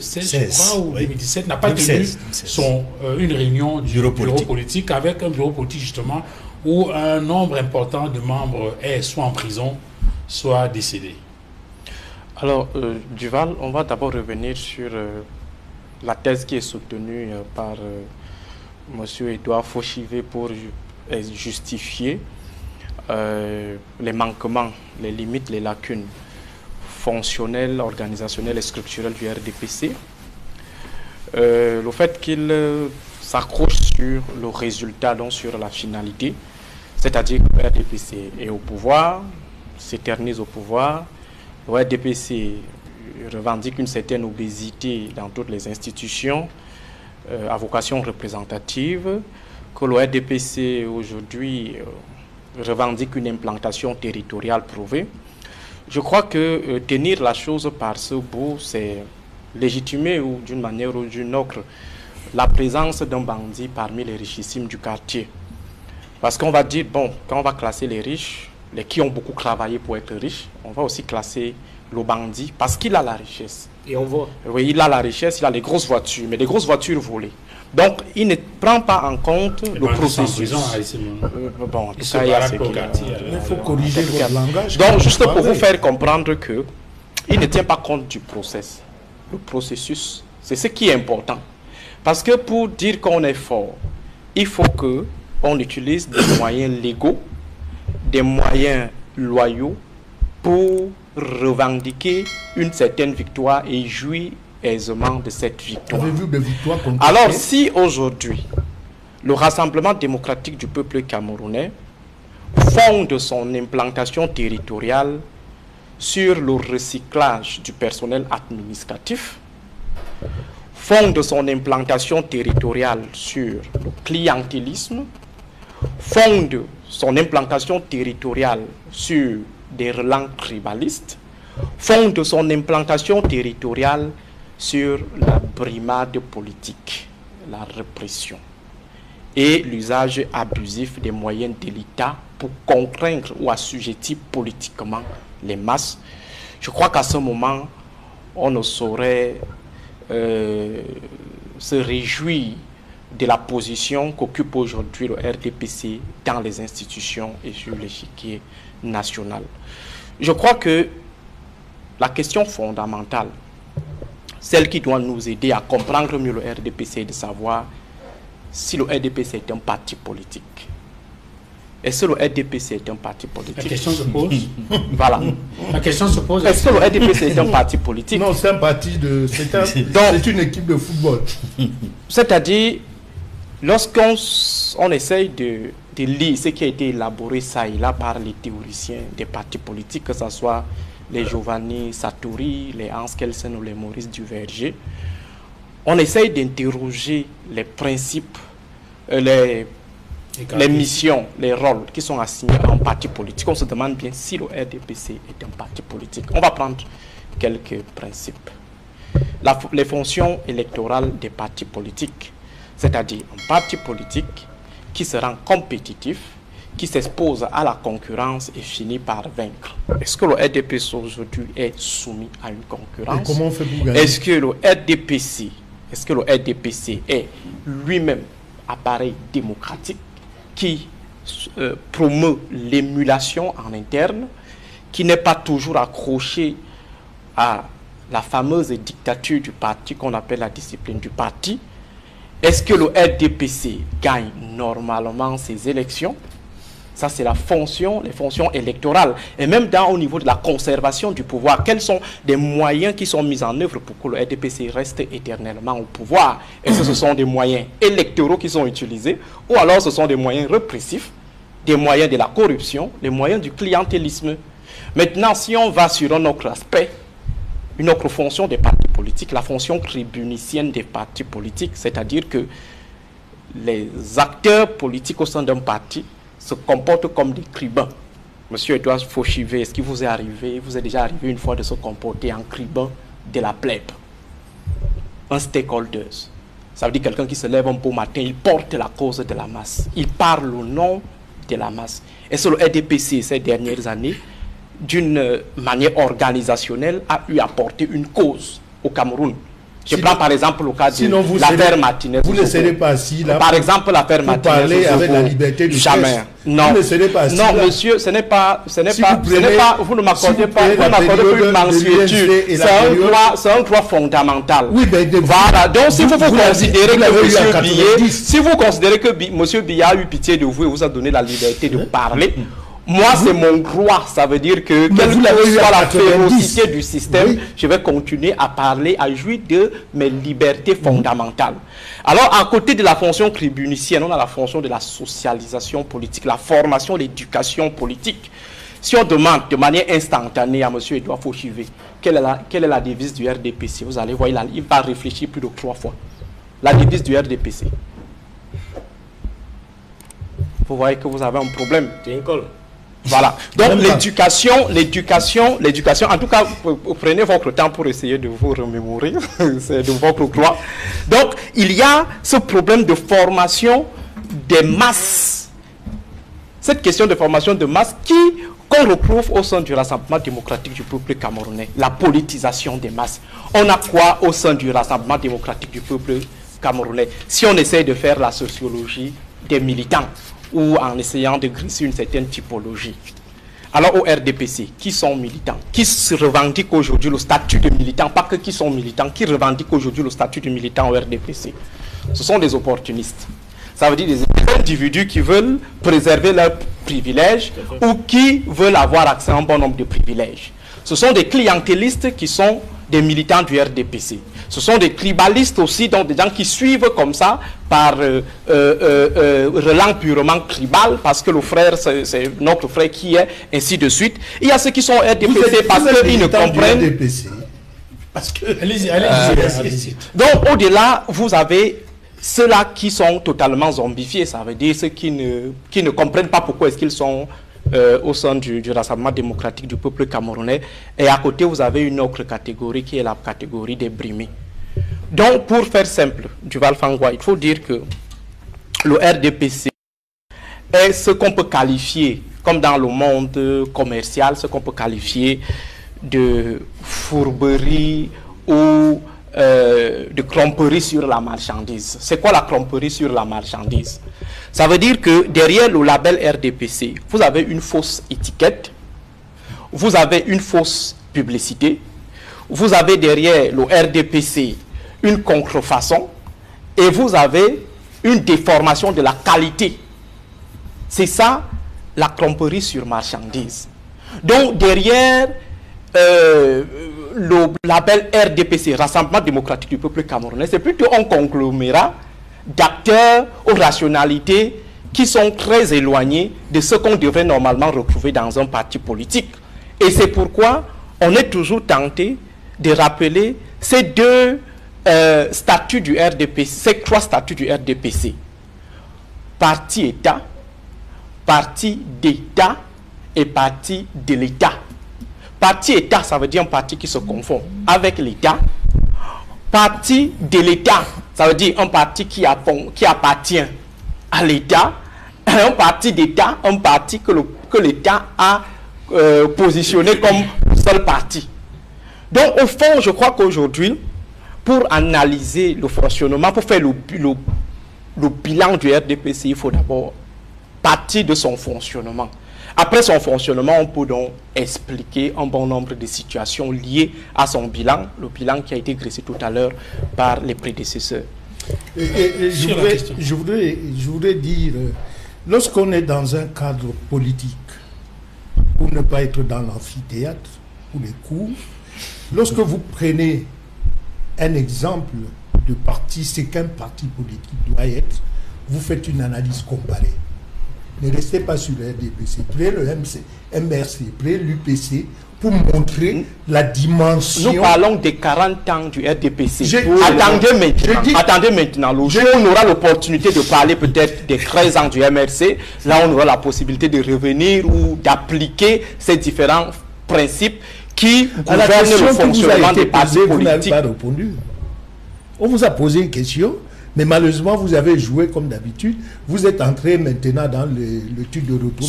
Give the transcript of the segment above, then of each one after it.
2016, je crois, ou 2017, n'a pas tenu 2016. Une réunion du bureau politique avec un bureau politique justement où un nombre important de membres est soit en prison, soit décédé. Alors, Duval, on va d'abord revenir sur la thèse qui est soutenue par M. Edouard Fauchivet pour justifier les manquements, les limites, les lacunes fonctionnelles, organisationnelles et structurelles du RDPC. Le fait qu'il s'accroche sur le résultat, donc sur la finalité, c'est-à-dire que le RDPC est au pouvoir, s'éternise au pouvoir. Le RDPC revendique une certaine obésité dans toutes les institutions à vocation représentative, que le RDPC aujourd'hui revendique une implantation territoriale prouvée. Je crois que tenir la chose par ce bout, c'est légitimer ou d'une manière ou d'une autre la présence d'un bandit parmi les richissimes du quartier. Parce qu'on va dire, bon, quand on va classer les riches, les qui ont beaucoup travaillé pour être riches, on va aussi classer le bandit parce qu'il a la richesse. Et on voit. Oui, il a la richesse, il a les grosses voitures, mais des grosses voitures volées. Donc, il ne prend pas en compte le processus. Bon, en tout cas, il faut corriger votre langage. Donc, juste pour vous faire comprendre que il ne tient pas compte du process. Le processus, c'est ce qui est important. Parce que pour dire qu'on est fort, il faut qu'on utilise des moyens légaux, des moyens loyaux pour revendiquer une certaine victoire et jouir aisément de cette victoire. Avez-vous des victoires concrètes? Alors, si aujourd'hui, le Rassemblement démocratique du peuple camerounais fonde son implantation territoriale sur le recyclage du personnel administratif, fonde son implantation territoriale sur le clientélisme, fonde son implantation territoriale sur des relents tribalistes, fonde son implantation territoriale sur la brimade politique, la répression et l'usage abusif des moyens de l'État pour contraindre ou assujettir politiquement les masses. Je crois qu'à ce moment, on ne saurait se réjouir de la position qu'occupe aujourd'hui le RDPC dans les institutions et sur l'échiquier national. Je crois que la question fondamentale, celle qui doit nous aider à comprendre mieux le RDPC, est de savoir si le RDPC est un parti politique. Est-ce que le RDPC est un parti politique? La question se pose. Voilà. La question se pose. Est-ce que le RDPC est un parti politique? Non, c'est un parti de... C'est une équipe de football. C'est-à-dire, lorsqu'on essaye de lire ce qui a été élaboré ça et là par les théoriciens des partis politiques, que ce soit les Giovanni Sartori, les Hans Kelsen ou les Maurice Duverger, on essaye d'interroger les principes, les missions, les rôles qui sont assignés à un parti politique. On se demande bien si le RDPC est un parti politique. On va prendre quelques principes. Les fonctions électorales des partis politiques, c'est-à-dire un parti politique qui se rend compétitif, qui s'expose à la concurrence et finit par vaincre. Est-ce que le RDPC aujourd'hui est soumis à une concurrence? Et comment on fait pour gagner? Est-ce que le RDPC est lui-même appareil démocratique qui promeut l'émulation en interne, qui n'est pas toujours accroché à la fameuse dictature du parti qu'on appelle la discipline du parti? Est-ce que le RDPC gagne normalement ses élections? Ça, c'est les fonctions électorales. Et même au niveau de la conservation du pouvoir, quels sont les moyens qui sont mis en œuvre pour que le RDPC reste éternellement au pouvoir? Est-ce que ce sont des moyens électoraux qui sont utilisés ou alors ce sont des moyens répressifs, des moyens de la corruption, les moyens du clientélisme? Maintenant, si on va sur un autre aspect, une autre fonction des partis politiques, la fonction tribunicienne des partis politiques, c'est-à-dire que les acteurs politiques au sein d'un parti se comportent comme des tribuns. Monsieur Edouard Fauchivet, est-ce qu'il vous est déjà arrivé une fois de se comporter en tribun de la plèbe? Un stakeholder, ça veut dire quelqu'un qui se lève un beau matin, il porte la cause de la masse, il parle au nom de la masse. Et sur le RDPC, ces dernières années, d'une manière organisationnelle, a eu à porter une cause au Cameroun. Je prends par exemple le cas de l'affaire Martinez. Vous ne serez pas assis là. Par exemple, l'affaire Martinez. Parler avec la liberté du jamais. Non. Vous ne serez pas assis non, là. Monsieur, vous ne m'accordez pas une mansuétude. C'est un droit fondamental. Oui, mais voilà. Donc, si vous considérez que Monsieur Biya a eu pitié de vous et vous a donné la liberté de parler, moi, c'est mon droit. Ça veut dire que, quelle que soit la férocité du système, je vais continuer à parler, à jouir de mes libertés fondamentales. Alors, à côté de la fonction tribunicienne, on a la fonction de la socialisation politique, la formation, l'éducation politique. Si on demande de manière instantanée à M. Edouard Fauchivé, quelle est la devise du RDPC, vous allez voir, il va réfléchir plus de 3 fois. La devise du RDPC. Vous voyez que vous avez un problème. Voilà. Donc l'éducation, en tout cas, prenez votre temps pour essayer de vous remémorer, c'est de votre droit. Donc, il y a ce problème de formation des masses. Cette question de formation de masse qu'on retrouve au sein du Rassemblement démocratique du peuple camerounais, la politisation des masses. On a quoi au sein du Rassemblement démocratique du peuple camerounais si on essaie de faire la sociologie des militants ou en essayant de glisser une certaine typologie. Alors au RDPC, qui sont militants, qui se revendiquent aujourd'hui le statut de militant, pas que qui sont militants, qui revendiquent aujourd'hui le statut de militant au RDPC. Ce sont des opportunistes. Ça veut dire des individus qui veulent préserver leurs privilèges ou qui veulent avoir accès à un bon nombre de privilèges. Ce sont des clientélistes qui sont des militants du RDPC. Ce sont des tribalistes aussi, donc des gens qui suivent comme ça par relan purement tribal, parce que le frère, c'est notre frère qui est, ainsi de suite. Il y a ceux qui sont RDPC parce qu'ils ne comprennent. Parce que... Allez-y. Donc au-delà, vous avez ceux-là qui sont totalement zombifiés, ça veut dire ceux qui ne comprennent pas pourquoi est-ce qu'ils sont au sein du Rassemblement démocratique du peuple camerounais. Et à côté, vous avez une autre catégorie qui est la catégorie des brimés. Donc, pour faire simple, Duval Fangwa, il faut dire que le RDPC est ce qu'on peut qualifier, comme dans le monde commercial, ce qu'on peut qualifier de fourberie ou de tromperie sur la marchandise. C'est quoi la tromperie sur la marchandise? Ça veut dire que derrière le label RDPC, vous avez une fausse étiquette, vous avez une fausse publicité, vous avez derrière le RDPC une contrefaçon et vous avez une déformation de la qualité. C'est ça la tromperie sur marchandise. Donc derrière le label RDPC, Rassemblement démocratique du peuple camerounais, c'est plutôt un conglomérat d'acteurs aux rationalités qui sont très éloignés de ce qu'on devrait normalement retrouver dans un parti politique. Et c'est pourquoi on est toujours tenté de rappeler ces deux statuts du RDPC, ces 3 statuts du RDPC. Parti État, parti d'État et parti de l'État. Parti État, ça veut dire un parti qui se confond avec l'État. Parti de l'État, ça veut dire un parti qui appartient à l'État. Un parti d'État, un parti que l'État a positionné comme seul parti. Donc au fond, je crois qu'aujourd'hui, pour analyser le fonctionnement, pour faire le bilan du RDPC, il faut d'abord partir de son fonctionnement. Après son fonctionnement, on peut donc expliquer un bon nombre de situations liées à son bilan, le bilan qui a été dressé tout à l'heure par les prédécesseurs. Je voudrais dire, lorsqu'on est dans un cadre politique, pour ne pas être dans l'amphithéâtre ou les cours, lorsque vous prenez un exemple de parti, c'est qu'un parti politique doit être, vous faites une analyse comparée. Ne restez pas sur le RDPC, prenez le MRC, prenez l'UPC pour montrer la dimension. Nous parlons des 40 ans du RDPC. Attendez maintenant, le jour où on aura l'opportunité de parler peut-être des 13 ans du MRC, là on aura la possibilité de revenir ou d'appliquer ces différents principes qui gouvernent le fonctionnement des partis politiques. Vous n'avez pas répondu. On vous a posé une question. Mais malheureusement, vous avez joué comme d'habitude. Vous êtes entré maintenant dans le truc de retour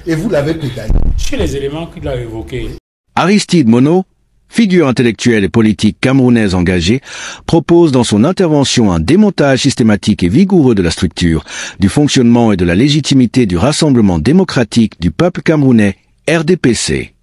et vous l'avez pédalé. Sur les éléments qu'il a évoqués. Aristide Monod, figure intellectuelle et politique camerounaise engagée, propose dans son intervention un démontage systématique et vigoureux de la structure, du fonctionnement et de la légitimité du Rassemblement démocratique du peuple camerounais, RDPC.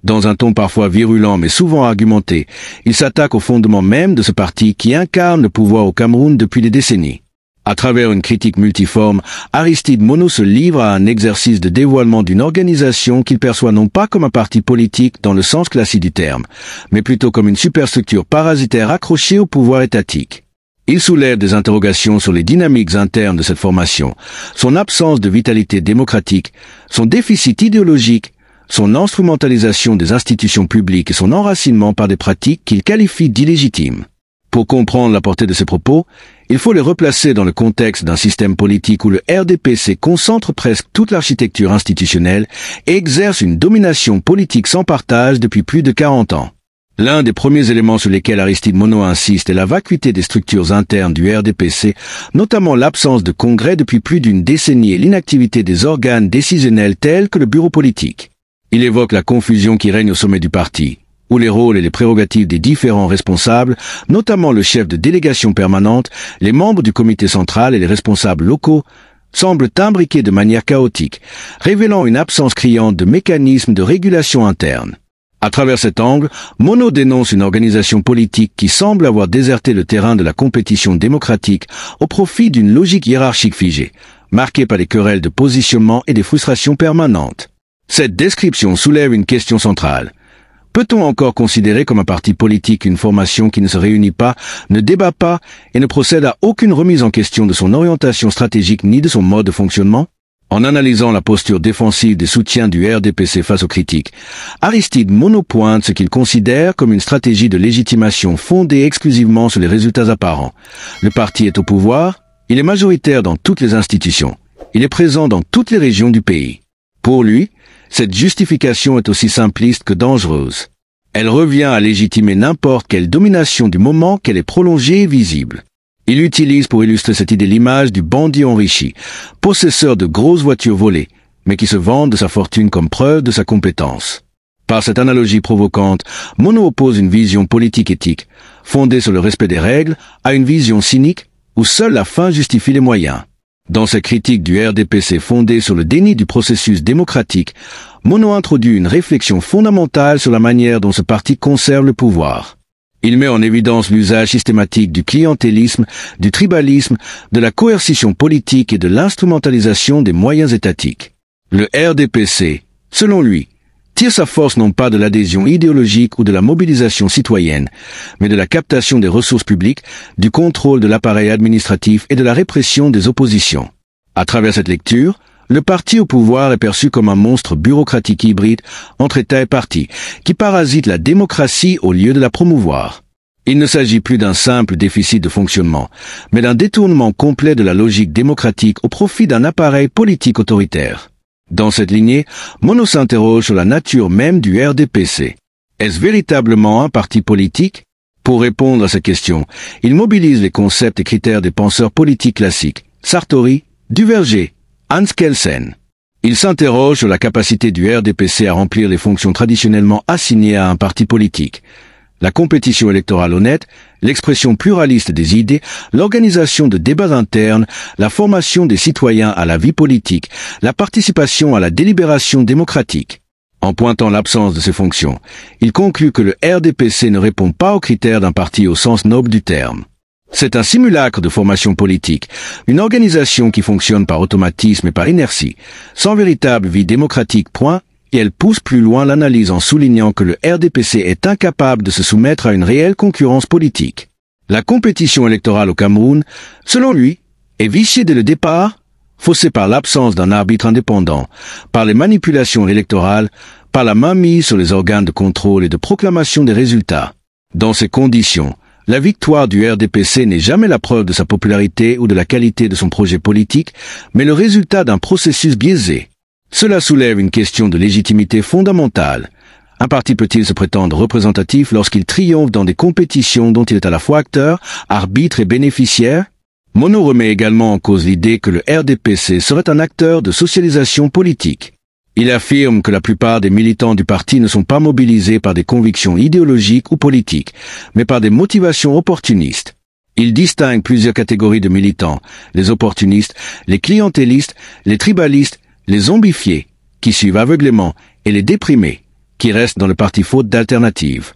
Dans un ton parfois virulent mais souvent argumenté, il s'attaque au fondement même de ce parti qui incarne le pouvoir au Cameroun depuis des décennies. À travers une critique multiforme, Aristide Mono se livre à un exercice de dévoilement d'une organisation qu'il perçoit non pas comme un parti politique dans le sens classique du terme, mais plutôt comme une superstructure parasitaire accrochée au pouvoir étatique. Il soulève des interrogations sur les dynamiques internes de cette formation, son absence de vitalité démocratique, son déficit idéologique, son instrumentalisation des institutions publiques et son enracinement par des pratiques qu'il qualifie d'illégitimes. Pour comprendre la portée de ces propos, il faut les replacer dans le contexte d'un système politique où le RDPC concentre presque toute l'architecture institutionnelle et exerce une domination politique sans partage depuis plus de 40 ans. L'un des premiers éléments sur lesquels Aristide Mono insiste est la vacuité des structures internes du RDPC, notamment l'absence de congrès depuis plus d'une décennie et l'inactivité des organes décisionnels tels que le bureau politique. Il évoque la confusion qui règne au sommet du parti, où les rôles et les prérogatives des différents responsables, notamment le chef de délégation permanente, les membres du comité central et les responsables locaux, semblent imbriqués de manière chaotique, révélant une absence criante de mécanismes de régulation interne. À travers cet angle, Mono dénonce une organisation politique qui semble avoir déserté le terrain de la compétition démocratique au profit d'une logique hiérarchique figée, marquée par des querelles de positionnement et des frustrations permanentes. Cette description soulève une question centrale. Peut-on encore considérer comme un parti politique une formation qui ne se réunit pas, ne débat pas et ne procède à aucune remise en question de son orientation stratégique ni de son mode de fonctionnement? En analysant la posture défensive des soutiens du RDPC face aux critiques, Aristide Mono pointe ce qu'il considère comme une stratégie de légitimation fondée exclusivement sur les résultats apparents. Le parti est au pouvoir, il est majoritaire dans toutes les institutions, il est présent dans toutes les régions du pays. Pour lui, cette justification est aussi simpliste que dangereuse. Elle revient à légitimer n'importe quelle domination du moment qu'elle est prolongée et visible. Il utilise pour illustrer cette idée l'image du bandit enrichi, possesseur de grosses voitures volées, mais qui se vante de sa fortune comme preuve de sa compétence. Par cette analogie provocante, Mono oppose une vision politique éthique, fondée sur le respect des règles, à une vision cynique, où seule la fin justifie les moyens. Dans ses critiques du RDPC fondée sur le déni du processus démocratique, Mono introduit une réflexion fondamentale sur la manière dont ce parti conserve le pouvoir. Il met en évidence l'usage systématique du clientélisme, du tribalisme, de la coercition politique et de l'instrumentalisation des moyens étatiques. Le RDPC, selon lui, tire sa force non pas de l'adhésion idéologique ou de la mobilisation citoyenne, mais de la captation des ressources publiques, du contrôle de l'appareil administratif et de la répression des oppositions. À travers cette lecture, le parti au pouvoir est perçu comme un monstre bureaucratique hybride entre État et parti, qui parasite la démocratie au lieu de la promouvoir. Il ne s'agit plus d'un simple déficit de fonctionnement, mais d'un détournement complet de la logique démocratique au profit d'un appareil politique autoritaire. Dans cette lignée, Mono s'interroge sur la nature même du RDPC. Est-ce véritablement un parti politique? Pour répondre à cette question, il mobilise les concepts et critères des penseurs politiques classiques, Sartori, Duverger, Hans Kelsen. Il s'interroge sur la capacité du RDPC à remplir les fonctions traditionnellement assignées à un parti politique. La compétition électorale honnête, l'expression pluraliste des idées, l'organisation de débats internes, la formation des citoyens à la vie politique, la participation à la délibération démocratique. En pointant l'absence de ces fonctions, il conclut que le RDPC ne répond pas aux critères d'un parti au sens noble du terme. C'est un simulacre de formation politique, une organisation qui fonctionne par automatisme et par inertie, sans véritable vie démocratique, point. Et elle pousse plus loin l'analyse en soulignant que le RDPC est incapable de se soumettre à une réelle concurrence politique. La compétition électorale au Cameroun, selon lui, est viciée dès le départ, faussée par l'absence d'un arbitre indépendant, par les manipulations électorales, par la mainmise sur les organes de contrôle et de proclamation des résultats. Dans ces conditions, la victoire du RDPC n'est jamais la preuve de sa popularité ou de la qualité de son projet politique, mais le résultat d'un processus biaisé. Cela soulève une question de légitimité fondamentale. Un parti peut-il se prétendre représentatif lorsqu'il triomphe dans des compétitions dont il est à la fois acteur, arbitre et bénéficiaire? Mono remet également en cause l'idée que le RDPC serait un acteur de socialisation politique. Il affirme que la plupart des militants du parti ne sont pas mobilisés par des convictions idéologiques ou politiques, mais par des motivations opportunistes. Il distingue plusieurs catégories de militants, les opportunistes, les clientélistes, les tribalistes, les zombifiés, qui suivent aveuglément, et les déprimés, qui restent dans le parti faute d'alternative.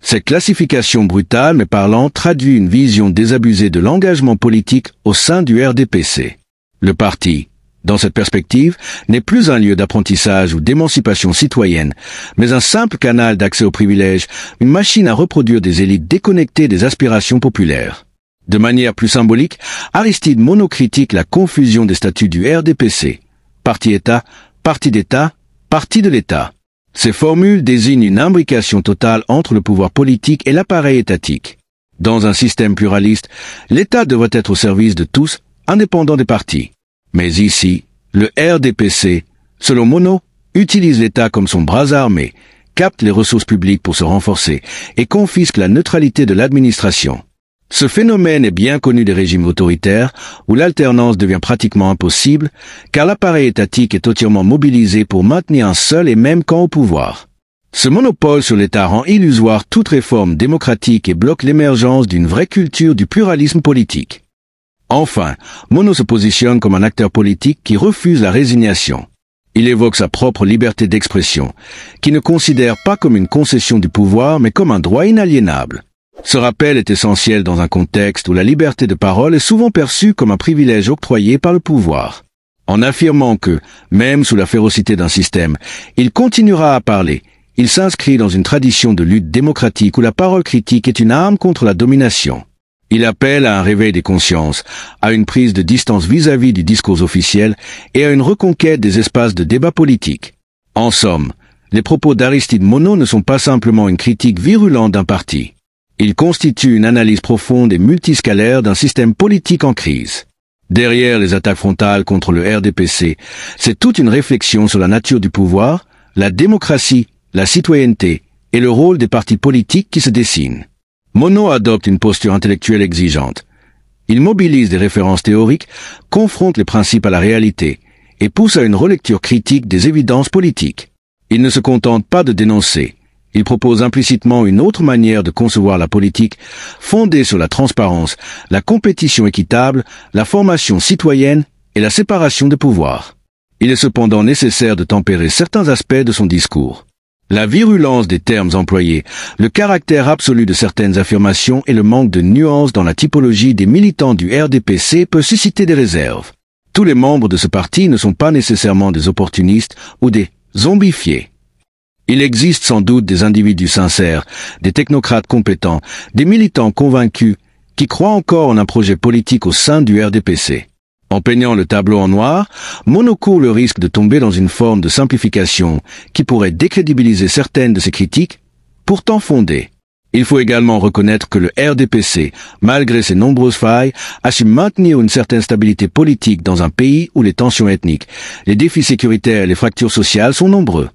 Cette classification brutale mais parlante traduit une vision désabusée de l'engagement politique au sein du RDPC. Le parti, dans cette perspective, n'est plus un lieu d'apprentissage ou d'émancipation citoyenne, mais un simple canal d'accès aux privilèges, une machine à reproduire des élites déconnectées des aspirations populaires. De manière plus symbolique, Aristide Monod critique la confusion des statuts du RDPC. Parti-État, parti d'État, parti de l'État. Ces formules désignent une imbrication totale entre le pouvoir politique et l'appareil étatique. Dans un système pluraliste, l'État devrait être au service de tous, indépendant des partis. Mais ici, le RDPC, selon Monod, utilise l'État comme son bras armé, capte les ressources publiques pour se renforcer et confisque la neutralité de l'administration. Ce phénomène est bien connu des régimes autoritaires où l'alternance devient pratiquement impossible car l'appareil étatique est entièrement mobilisé pour maintenir un seul et même camp au pouvoir. Ce monopole sur l'État rend illusoire toute réforme démocratique et bloque l'émergence d'une vraie culture du pluralisme politique. Enfin, Monod se positionne comme un acteur politique qui refuse la résignation. Il évoque sa propre liberté d'expression, qui ne considère pas comme une concession du pouvoir mais comme un droit inaliénable. Ce rappel est essentiel dans un contexte où la liberté de parole est souvent perçue comme un privilège octroyé par le pouvoir. En affirmant que, même sous la férocité d'un système, il continuera à parler, il s'inscrit dans une tradition de lutte démocratique où la parole critique est une arme contre la domination. Il appelle à un réveil des consciences, à une prise de distance vis-à-vis du discours officiel et à une reconquête des espaces de débat politique. En somme, les propos d'Aristide Monod ne sont pas simplement une critique virulente d'un parti. Ils constituent une analyse profonde et multiscalaire d'un système politique en crise. Derrière les attaques frontales contre le RDPC, c'est toute une réflexion sur la nature du pouvoir, la démocratie, la citoyenneté et le rôle des partis politiques qui se dessinent. Monod adopte une posture intellectuelle exigeante. Il mobilise des références théoriques, confronte les principes à la réalité et pousse à une relecture critique des évidences politiques. Il ne se contente pas de dénoncer. Il propose implicitement une autre manière de concevoir la politique, fondée sur la transparence, la compétition équitable, la formation citoyenne et la séparation des pouvoirs. Il est cependant nécessaire de tempérer certains aspects de son discours. La virulence des termes employés, le caractère absolu de certaines affirmations et le manque de nuances dans la typologie des militants du RDPC peut susciter des réserves. Tous les membres de ce parti ne sont pas nécessairement des opportunistes ou des zombifiés. Il existe sans doute des individus sincères, des technocrates compétents, des militants convaincus qui croient encore en un projet politique au sein du RDPC. En peignant le tableau en noir, Monod court le risque de tomber dans une forme de simplification qui pourrait décrédibiliser certaines de ses critiques, pourtant fondées. Il faut également reconnaître que le RDPC, malgré ses nombreuses failles, a su maintenir une certaine stabilité politique dans un pays où les tensions ethniques, les défis sécuritaires et les fractures sociales sont nombreux.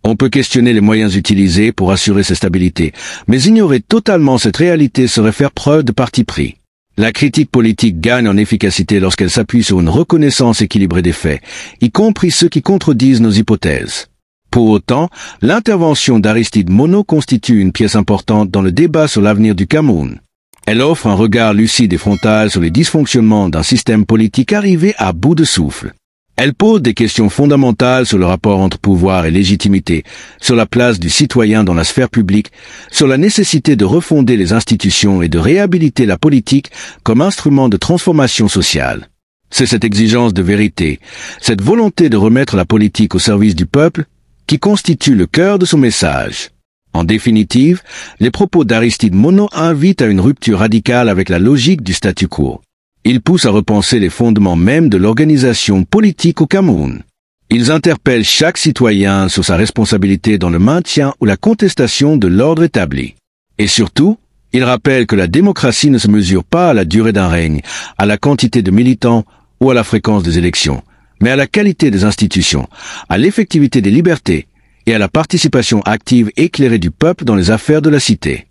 On peut questionner les moyens utilisés pour assurer cette stabilité, mais ignorer totalement cette réalité serait faire preuve de parti pris. La critique politique gagne en efficacité lorsqu'elle s'appuie sur une reconnaissance équilibrée des faits, y compris ceux qui contredisent nos hypothèses. Pour autant, l'intervention d'Aristide Monod constitue une pièce importante dans le débat sur l'avenir du Cameroun. Elle offre un regard lucide et frontal sur les dysfonctionnements d'un système politique arrivé à bout de souffle. Elle pose des questions fondamentales sur le rapport entre pouvoir et légitimité, sur la place du citoyen dans la sphère publique, sur la nécessité de refonder les institutions et de réhabiliter la politique comme instrument de transformation sociale. C'est cette exigence de vérité, cette volonté de remettre la politique au service du peuple, qui constitue le cœur de son message. En définitive, les propos d'Aristide Monod invitent à une rupture radicale avec la logique du statu quo. Ils poussent à repenser les fondements même de l'organisation politique au Cameroun. Ils interpellent chaque citoyen sur sa responsabilité dans le maintien ou la contestation de l'ordre établi. Et surtout, ils rappellent que la démocratie ne se mesure pas à la durée d'un règne, à la quantité de militants ou à la fréquence des élections, mais à la qualité des institutions, à l'effectivité des libertés et à la participation active éclairée du peuple dans les affaires de la cité.